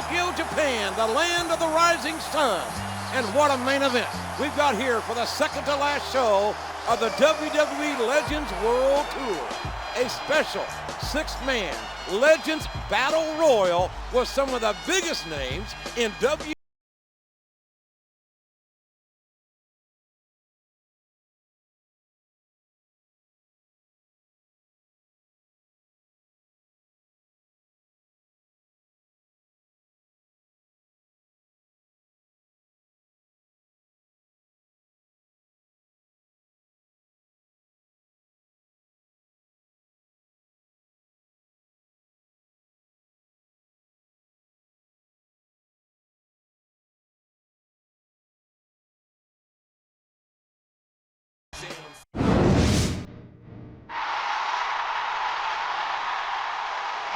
Tokyo, Japan, the land of the rising sun. And what a main event we've got here for the second to last show of the WWE Legends World Tour. A special six-man Legends Battle Royal with some of the biggest names in WWE.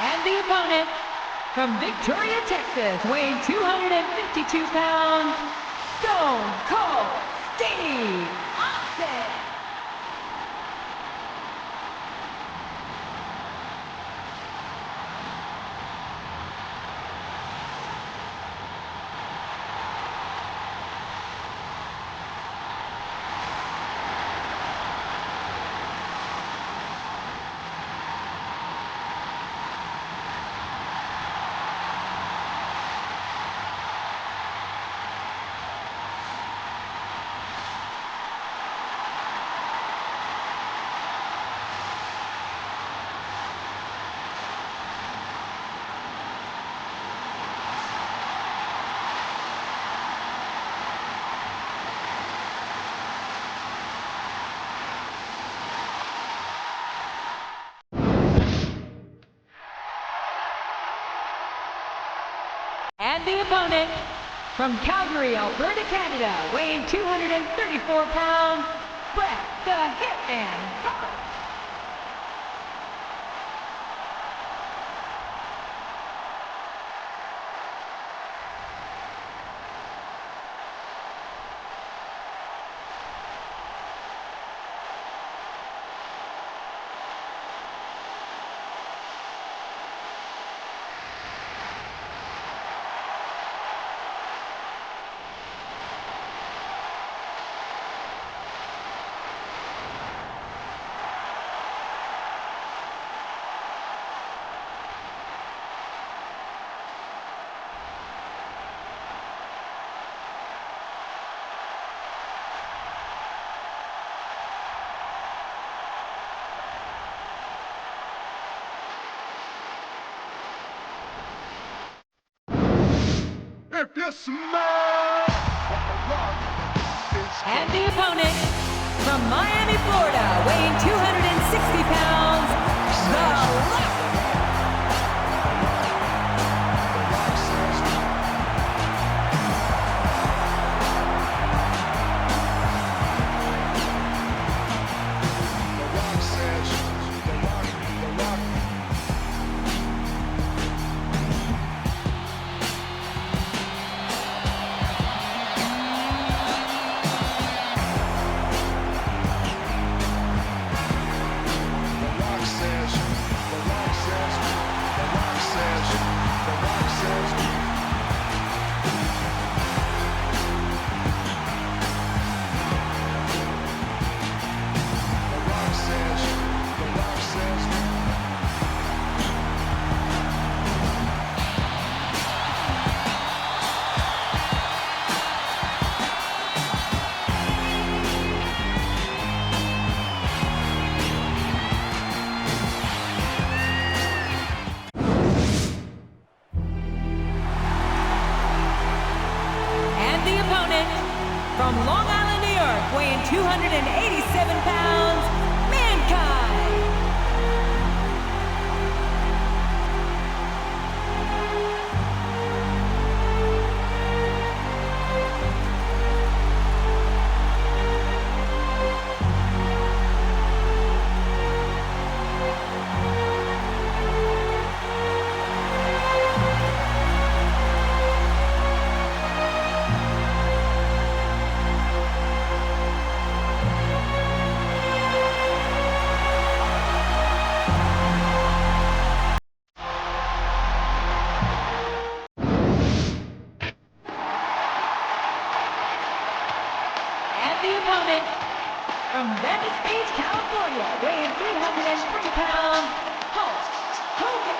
And the opponent, from Victoria, Texas, weighing 252 pounds, Stone Cold Steve Austin. And the opponent, from Calgary, Alberta, Canada, weighing 234 pounds, Bret the Hitman Hart. If you smell what the rock is. And the opponent, from Miami, Florida, weighing 260 pounds, The Rock. From Long Island, New York, weighing 287 pounds, Mankind. the opponent, from Venice Beach, California, weighing 303 pounds, Hulk Hogan.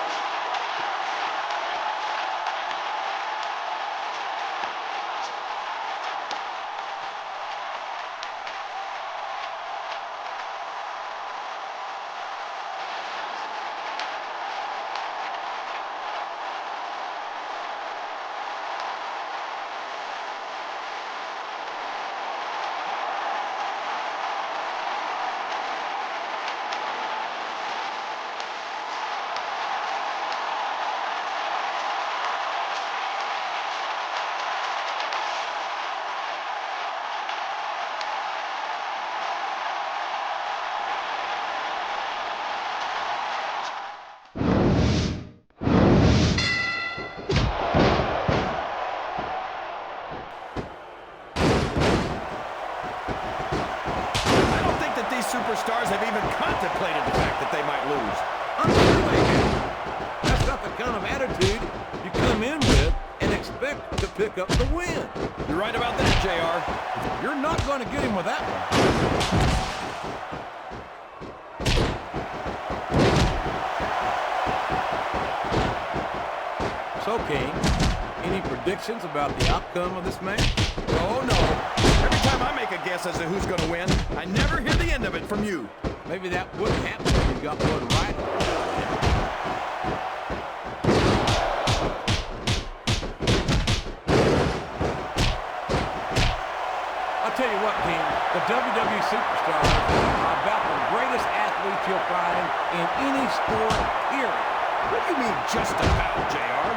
Superstars have even contemplated the fact that they might lose. I'm sure they have. That's not the kind of attitude you come in with and expect to pick up the win. You're right about that, JR. You're not going to get him with that one. So, King, any predictions about the outcome of this match? Oh, no. Every time I make a guess as to who's going to win, I never hear the end of it from you. Maybe that wouldn't happen if you got one right. I'll tell you what, King, the WWE Superstars are about the greatest athletes you'll find in any sport, period. What do you mean, just about, JR?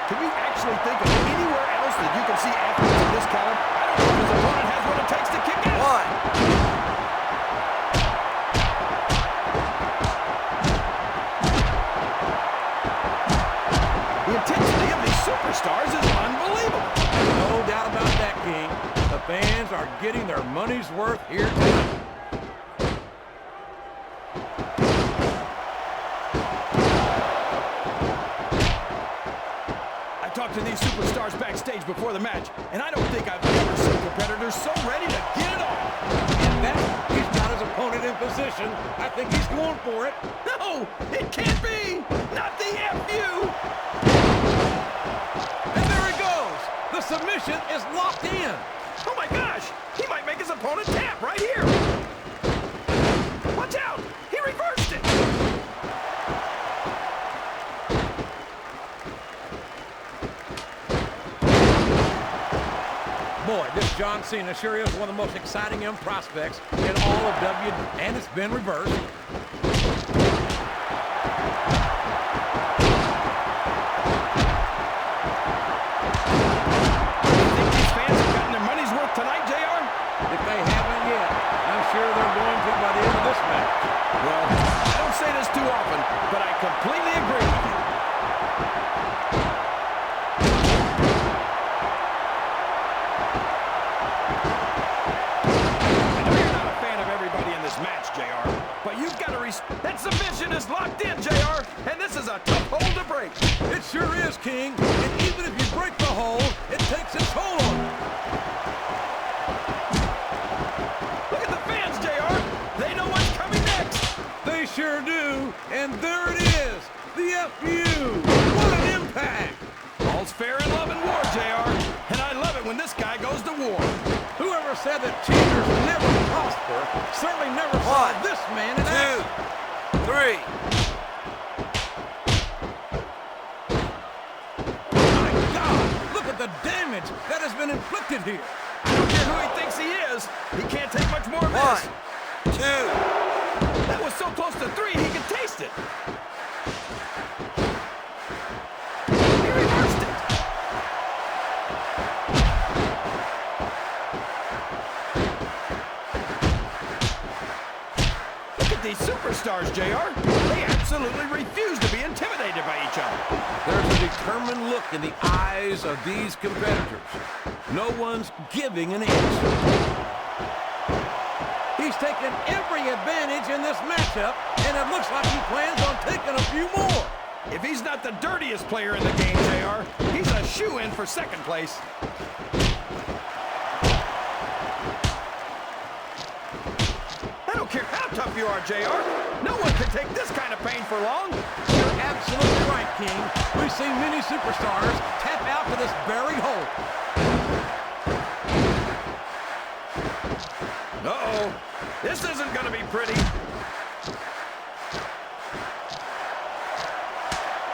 Can you actually think of anywhere else that you can see athletes of this caliber? I don't know if his opponent has what it takes to kick out. Why? The intensity of these superstars is unbelievable. No doubt about that, King. The fans are getting their money's worth here tonight. I talked to these superstars backstage before the match, and I don't think I've ever seen competitors so ready to get it on. And that he's got his opponent in position. I think he's going for it. No, it can't be. Not the FU. And there he goes. The submission is locked in. Oh my gosh, he might make his opponent tap right here. Watch out, he reversed it. Boy, this John Cena sure is one of the most exciting young prospects in all of W, and it's been reversed. Think these fans have gotten their money's worth tonight, JR? If they haven't yet, I'm sure they're going to by the end of this match. Well, I don't say this too often, but I completely agree with you. Match, JR, but you've got to that submission is locked in, JR, and this is a tough hold to break. It sure is, King, and even if you break the hold, it takes its toll on you. Look at the fans, JR. They know what's coming next. They sure do, and there it is, the FU. What an impact. All's fair in love and war, JR, and I love it when this guy goes to war. Whoever said that cheaters never prosper certainly never saw this man in action. 2, 3. My God, look at the damage that has been inflicted here. I don't care who he thinks he is. He can't take much more of this. 1, 2. That was so close to 3, he could taste it. He reversed it. These superstars, JR, they absolutely refuse to be intimidated by each other. There's a determined look in the eyes of these competitors. No one's giving an inch. He's taken every advantage in this matchup, and it looks like he plans on taking a few more. If he's not the dirtiest player in the game, JR, he's a shoo-in for second place. you are, JR. No one can take this kind of pain for long. You're absolutely right, King. We've seen many superstars tap out to this buried hole. Uh-oh. This isn't going to be pretty.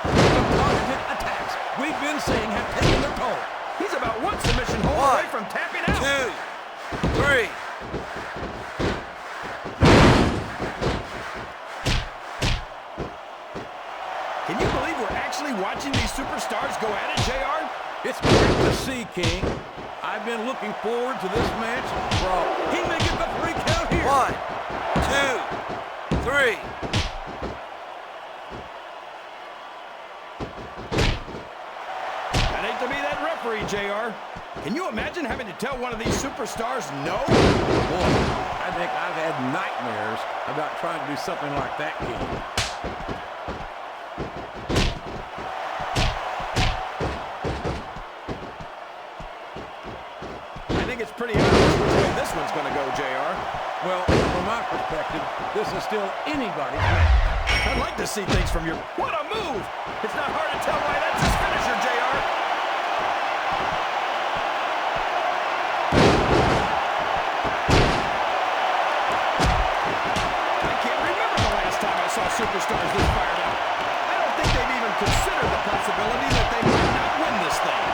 The targeted attacks we've been seeing have taken their toll. He's about one submission hold away from tapping out. 2, 3. Can you believe we're actually watching these superstars go at it, JR? It's great to see, King. I've been looking forward to this match. Bro, he may get the 3 count here. 1, 2, 3. I'd hate to be that referee, JR. Can you imagine having to tell one of these superstars no? Boy, I think I've had nightmares about trying to do something like that, King. It's pretty obvious which way this one's going to go, JR. Well, from my perspective, this is still anybody's match. I'd like to see things from your... What a move! It's not hard to tell why that's his finisher, JR. I can't remember the last time I saw superstars this fired up. I don't think they've even considered the possibility that they might not win this thing.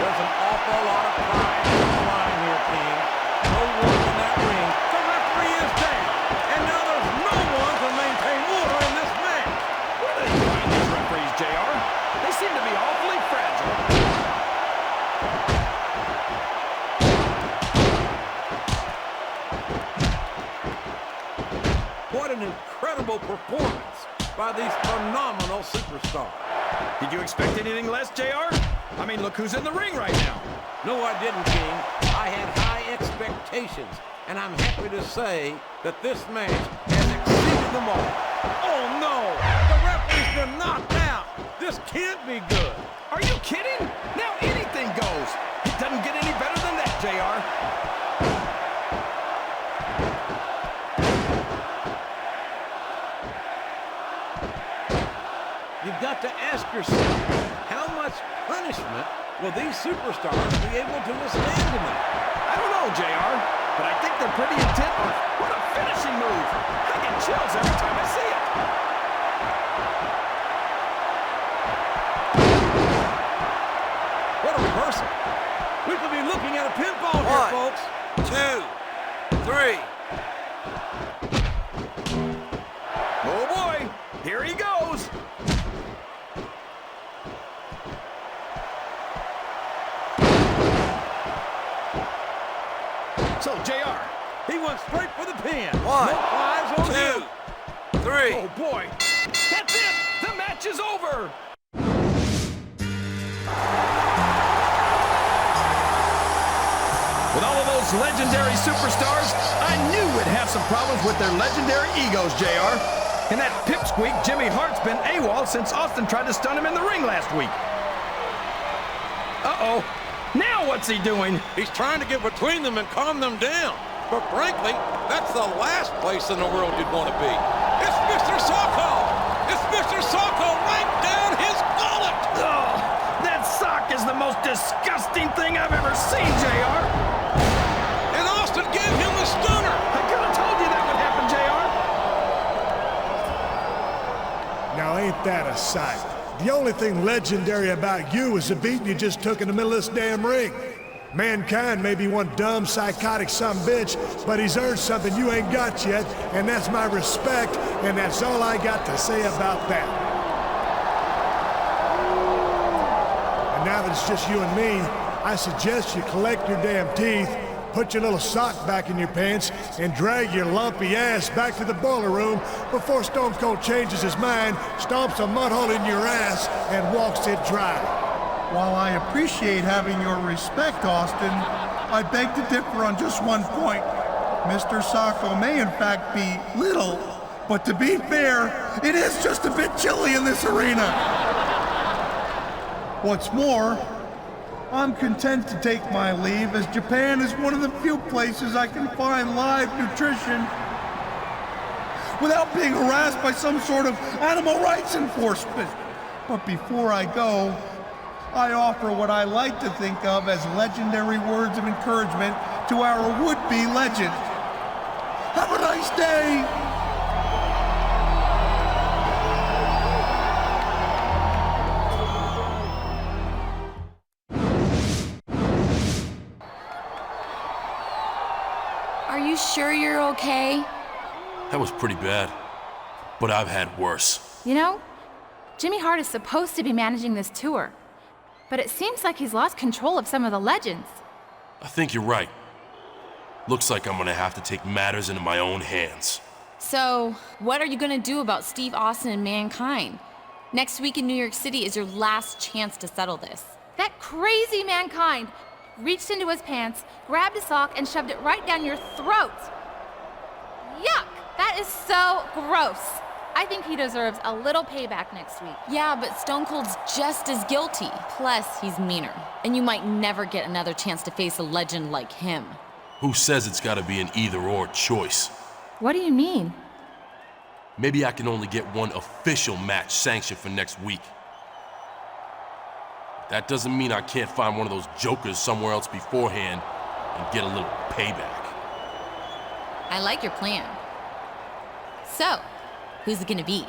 There's an awful lot of pride on the line here, King. No one in that ring. The referee is down. And now there's no one to maintain order in this match. Where do they find these referees, JR? They seem to be awfully fragile. What an incredible performance by these phenomenal superstars. Did you expect anything less, JR? I mean, look who's in the ring right now. No, I didn't, King. I had high expectations, and I'm happy to say that this match has exceeded them all. Oh, no! The referee's been knocked out! This can't be good! Are you kidding? Now anything goes. It doesn't get any better than that, JR. You've got to ask yourself, how much punishment will these superstars be able to withstand tonight? I don't know, JR, but I think they're pretty intent on... What a finishing move! I get chills every time I see it. What a reversal. We could be looking at a pinfall here, folks. 2, 3. Oh, boy. Here he goes. So, JR. He went straight for the pin. 1, No flies on him. 2, 3. Oh, boy. That's it. The match is over. With all of those legendary superstars, I knew we'd have some problems with their legendary egos, JR. And that pipsqueak Jimmy Hart's been AWOL since Austin tried to stun him in the ring last week. Uh-oh. Now what's he doing? He's trying to get between them and calm them down. But frankly, that's the last place in the world you'd want to be. It's Mr. Socko! It's Mr. Socko right down his gullet! Oh, that sock is the most disgusting thing I've ever seen, JR. And Austin gave him the stunner! I could have told you that would happen, JR. Now ain't that a sight? The only thing legendary about you is the beating you just took in the middle of this damn ring. Mankind may be one dumb, psychotic sumbitch, but he's earned something you ain't got yet, and that's my respect, and that's all I got to say about that. And now that it's just you and me, I suggest you collect your damn teeth, put your little sock back in your pants, and drag your lumpy ass back to the boiler room before Stone Cold changes his mind, stomps a mud hole in your ass, and walks it dry. While I appreciate having your respect, Austin, I beg to differ on just one point. Mr. Socko may in fact be little, but to be fair, it is just a bit chilly in this arena. What's more, I'm content to take my leave, as Japan is one of the few places I can find live nutrition without being harassed by some sort of animal rights enforcement. But before I go, I offer what I like to think of as legendary words of encouragement to our would-be legend. Have a nice day! Are you sure you're okay? That was pretty bad, but I've had worse. You know, Jimmy Hart is supposed to be managing this tour, but it seems like he's lost control of some of the legends. I think you're right. Looks like I'm gonna have to take matters into my own hands. So, what are you gonna do about Steve Austin and Mankind? Next week in New York City is your last chance to settle this. That crazy Mankind reached into his pants, grabbed a sock, and shoved it right down your throat. Yuck! That is so gross. I think he deserves a little payback next week. Yeah, but Stone Cold's just as guilty. Plus, he's meaner. And you might never get another chance to face a legend like him. Who says it's gotta be an either-or choice? What do you mean? Maybe I can only get one official match sanctioned for next week. That doesn't mean I can't find one of those jokers somewhere else beforehand and get a little payback. I like your plan. So, who's it gonna be?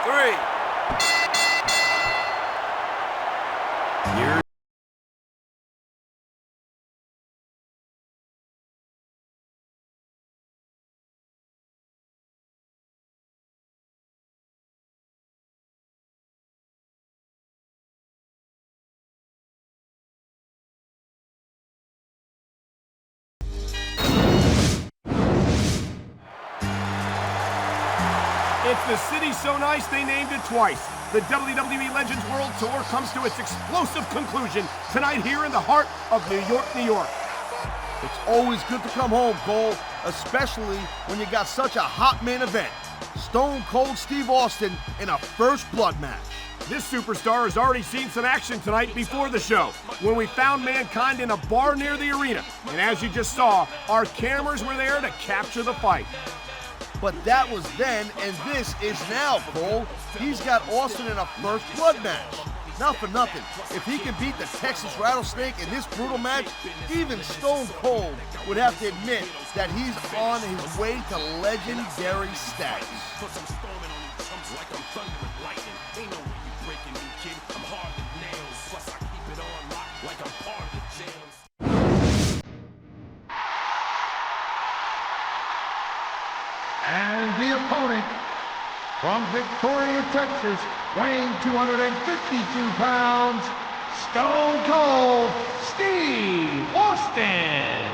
3. Here. It's the city so nice they named it twice. The WWE Legends World Tour comes to its explosive conclusion tonight here in the heart of New York, New York. It's always good to come home, Cole, especially when you got such a hot main event. Stone Cold Steve Austin in a first blood match. This superstar has already seen some action tonight before the show, when we found Mankind in a bar near the arena. And as you just saw, our cameras were there to capture the fight. But that was then, and this is now, Cole. He's got Austin in a first blood match. Not for nothing, if he can beat the Texas Rattlesnake in this brutal match, even Stone Cold would have to admit that he's on his way to legendary status. And the opponent from Victoria, Texas, weighing 252 pounds, Stone Cold Steve Austin.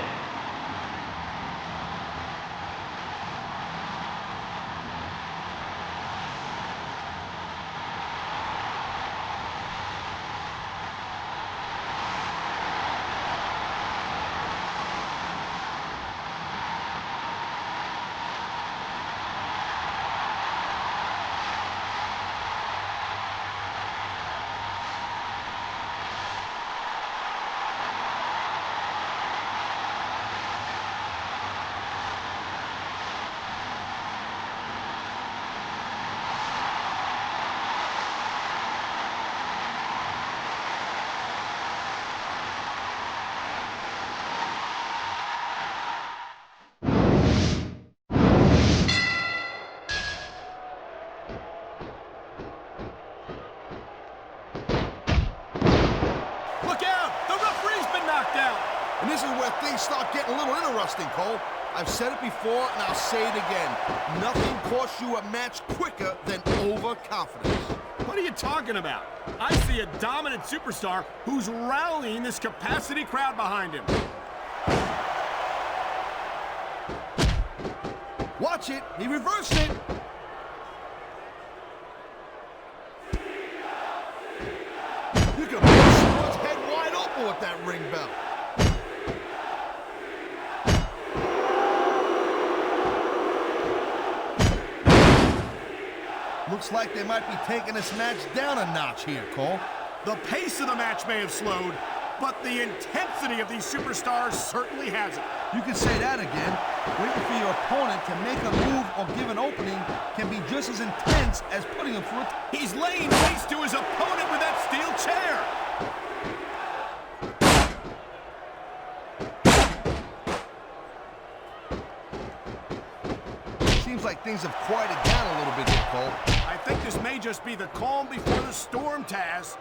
And this is where things start getting a little interesting, Cole. I've said it before, and I'll say it again. Nothing costs you a match quicker than overconfidence. What are you talking about? I see a dominant superstar who's rallying this capacity crowd behind him. Watch it. He reversed it. You can push someone's head wide open with that ring bell. Looks like they might be taking this match down a notch here, Cole. The pace of the match may have slowed, but the intensity of these superstars certainly hasn't. You can say that again. Waiting for your opponent to make a move or give an opening can be just as intense as putting him through it. He's laying waste to his opponent with that steel chair. Seems like things have quieted down a little bit here, Cole. I think this may just be the calm before the storm, Taz.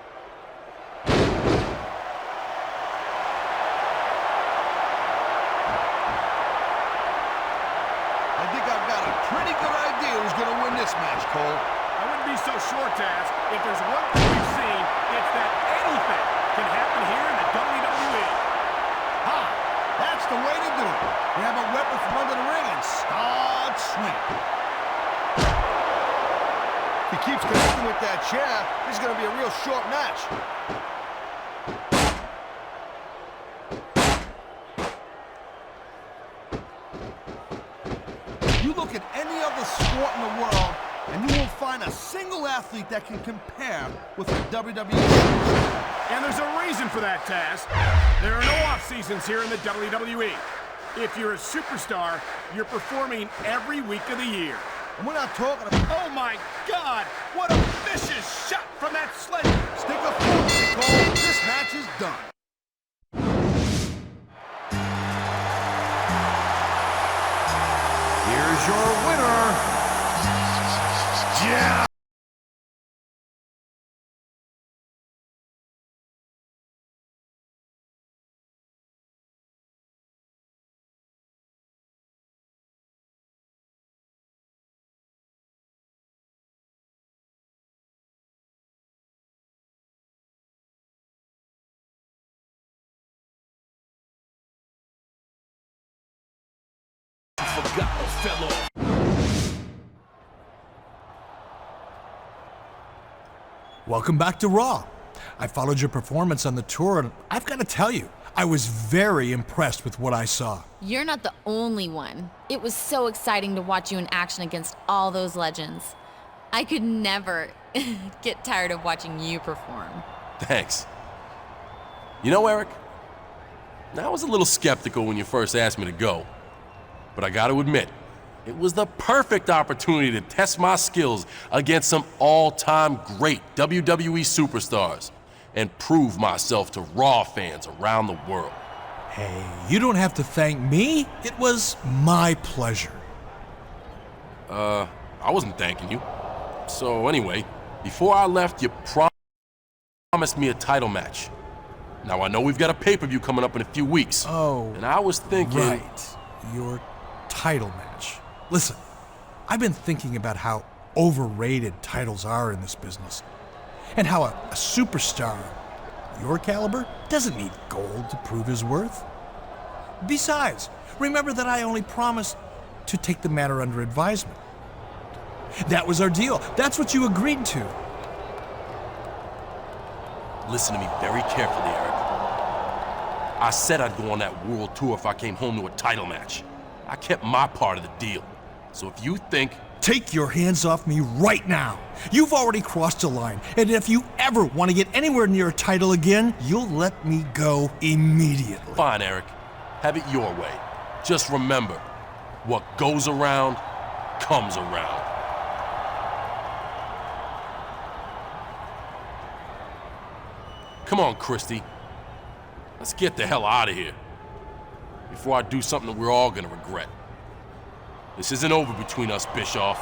I think I've got a pretty good idea who's going to win this match, Cole. I wouldn't be so sure, Taz. If there's one thing we've seen, it's that anything can happen here in the WWE. Ha! That's the way to do it. Grab a weapon from under the ring and start swinging. If he keeps connecting with that chair, this is going to be a real short match. You look at any other sport in the world, and you won't find a single athlete that can compare with the WWE. And there's a reason for that, Taz. There are no off-seasons here in the WWE. If you're a superstar, you're performing every week of the year. And we're not talking about... Oh, my God! What a vicious shot from that sledge! Stick a fork in it, Cole. This match is done. Here's your winner, Welcome back to Raw. I followed your performance on the tour, and I've got to tell you, I was very impressed with what I saw. You're not the only one. It was so exciting to watch you in action against all those legends. I could never get tired of watching you perform. Thanks. You know, Eric, I was a little skeptical when you first asked me to go, but I gotta admit, it was the perfect opportunity to test my skills against some all-time great WWE superstars and prove myself to Raw fans around the world. Hey, you don't have to thank me. It was my pleasure. I wasn't thanking you. So anyway, before I left, you promised me a title match. Now I know we've got a pay-per-view coming up in a few weeks. Oh, and I was thinking... Right, your title match. Listen, I've been thinking about how overrated titles are in this business, and how a superstar your caliber doesn't need gold to prove his worth. Besides, remember that I only promised to take the matter under advisement. That was our deal. That's what you agreed to. Listen to me very carefully, Eric. I said I'd go on that world tour if I came home to a title match. I kept my part of the deal. So if you think... Take your hands off me right now. You've already crossed a line, and if you ever want to get anywhere near a title again, you'll let me go immediately. Fine, Eric. Have it your way. Just remember, what goes around, comes around. Come on, Christy. Let's get the hell out of here before I do something that we're all gonna regret. This isn't over between us, Bischoff.